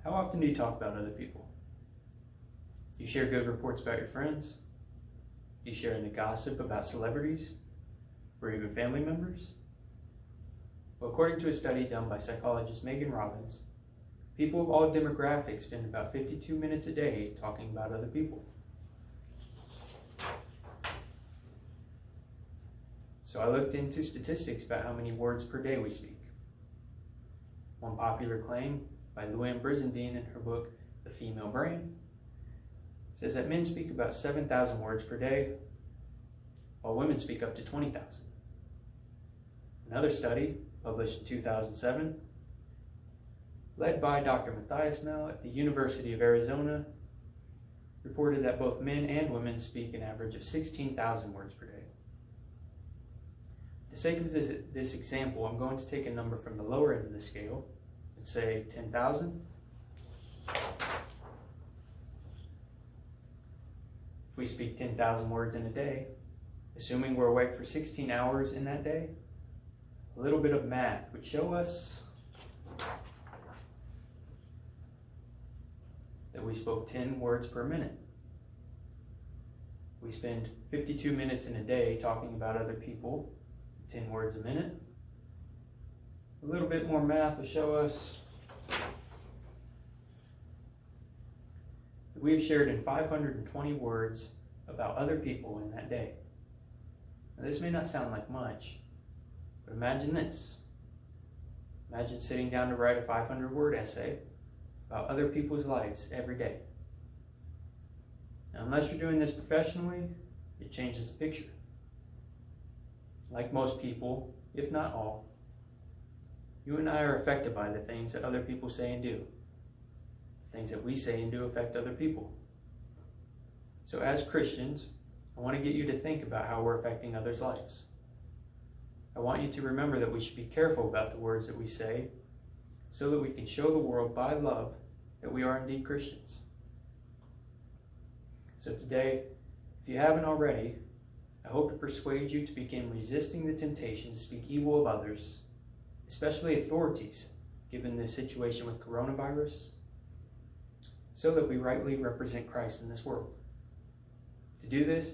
How often do you talk about other people? Do you share good reports about your friends? Do you share any gossip about celebrities or even family members? Well, according to a study done by psychologist Megan Robbins, people of all demographics spend about 52 minutes a day talking about other people. So I looked into statistics about how many words per day we speak. One popular claim by Luann Brizendine in her book, The Female Brain, says that men speak about 7,000 words per day, while women speak up to 20,000. Another study, published in 2007, led by Dr. Matthias Mell at the University of Arizona, reported that both men and women speak an average of 16,000 words per day. For the sake of this example, I'm going to take a number from the lower end of the scale, let's say 10,000. If we speak 10,000 words in a day, assuming we're awake for 16 hours in that day, a little bit of math would show us that we spoke 10 words per minute. We spend 52 minutes in a day talking about other people, 10 words a minute. A little bit more math will show us that we've shared in 520 words about other people in that day. Now, this may not sound like much, but imagine this. Imagine sitting down to write a 500-word essay about other people's lives every day. Now, unless you're doing this professionally, it changes the picture. Like most people, if not all, you and I are affected by the things that other people say and do. The things that we say and do affect other people. So as Christians, I want to get you to think about how we're affecting others' lives. I want you to remember that we should be careful about the words that we say so that we can show the world by love that we are indeed Christians. So today, if you haven't already, I hope to persuade you to begin resisting the temptation to speak evil of others, especially authorities, given the situation with coronavirus, so that we rightly represent Christ in this world. To do this,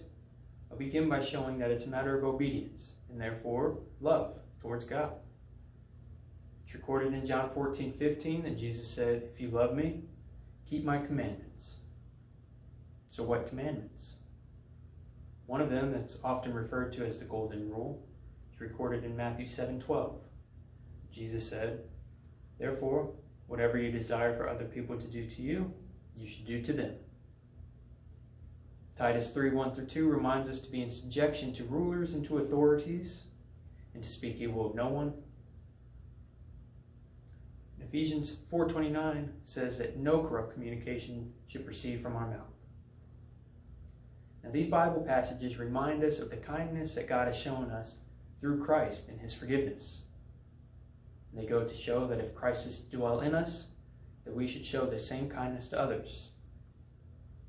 I'll begin by showing that it's a matter of obedience, and therefore love towards God. It's recorded in John 14:15 that Jesus said, "If you love me, keep my commandments." So what commandments? One of them that's often referred to as the Golden Rule is recorded in Matthew 7:12. Jesus said, "Therefore, whatever you desire for other people to do to you, you should do to them." Titus 3:1-2 reminds us to be in subjection to rulers and to authorities, and to speak evil of no one. And Ephesians 4:29 says that no corrupt communication should proceed from our mouth. Now, these Bible passages remind us of the kindness that God has shown us through Christ and his forgiveness. And they go to show that if Christ is to dwell in us, that we should show the same kindness to others.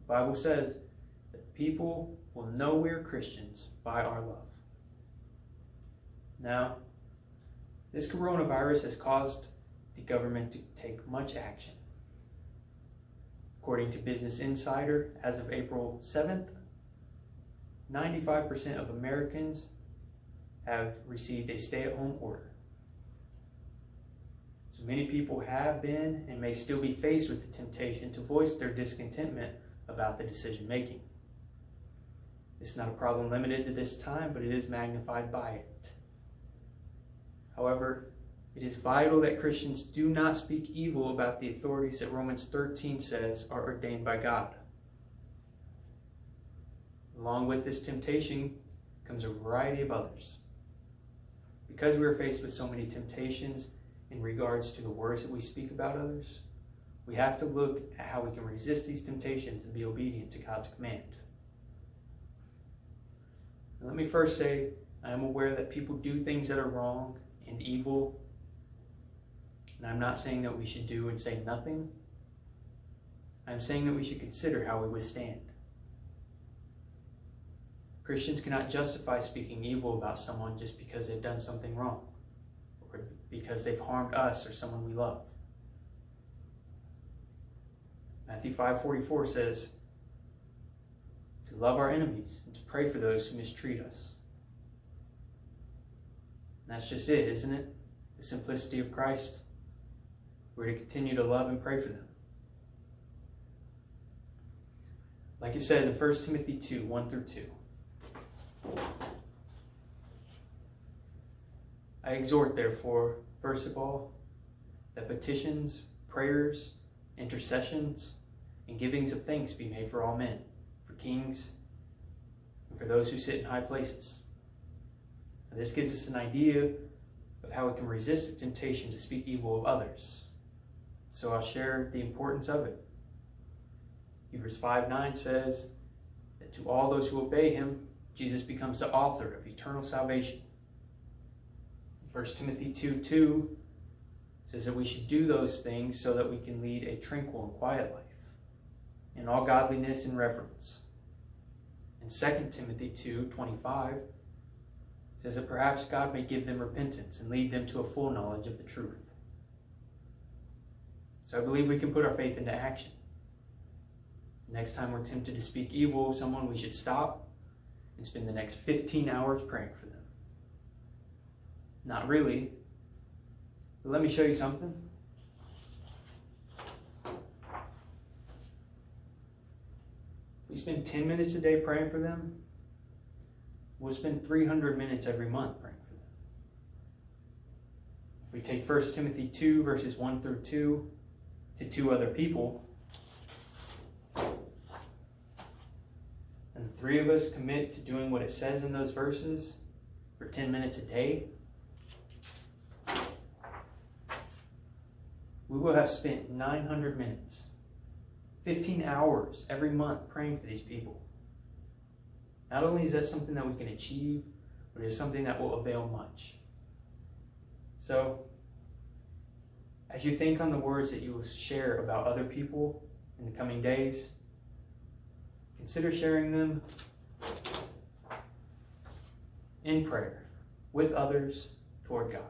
The Bible says that people will know we are Christians by our love. Now, this coronavirus has caused the government to take much action. According to Business Insider, as of April 7th, 95% of Americans have received a stay-at-home order. So many people have been and may still be faced with the temptation to voice their discontentment about the decision-making. This is not a problem limited to this time, but it is magnified by it. However, it is vital that Christians do not speak evil about the authorities that Romans 13 says are ordained by God. Along with this temptation comes a variety of others. Because we are faced with so many temptations in regards to the words that we speak about others, we have to look at how we can resist these temptations and be obedient to God's command. Now, let me first say, I am aware that people do things that are wrong and evil, and I'm not saying that we should do and say nothing. I'm saying that we should consider how we withstand. Christians cannot justify speaking evil about someone just because they've done something wrong, or because they've harmed us or someone we love. Matthew 5:44 says to love our enemies and to pray for those who mistreat us. And that's just it, isn't it? The simplicity of Christ. We're to continue to love and pray for them. Like it says in 1 Timothy 2, 1 through 2. I exhort, therefore, first of all, that petitions, prayers, intercessions, and givings of thanks be made for all men, for kings, and for those who sit in high places. And this gives us an idea of how we can resist the temptation to speak evil of others. So I'll share the importance of it. Hebrews 5:9 says that to all those who obey him, Jesus becomes the author of eternal salvation. 1 Timothy 2:2 says that we should do those things so that we can lead a tranquil and quiet life in all godliness and reverence. And 2 Timothy 2:25 says that perhaps God may give them repentance and lead them to a full knowledge of the truth. So I believe we can put our faith into action. Next time we're tempted to speak evil of someone, we should stop and spend the next 15 hours praying for them. Not really, but let me show you something. If we spend 10 minutes a day praying for them, we'll spend 300 minutes every month praying for them. If we take 1 Timothy 2, verses 1 through 2, to 2 other people, and the 3 of us commit to doing what it says in those verses for 10 minutes a day, we will have spent 900 minutes, 15 hours every month praying for these people. Not only is that something that we can achieve, but it is something that will avail much. So, as you think on the words that you will share about other people in the coming days, consider sharing them in prayer with others toward God.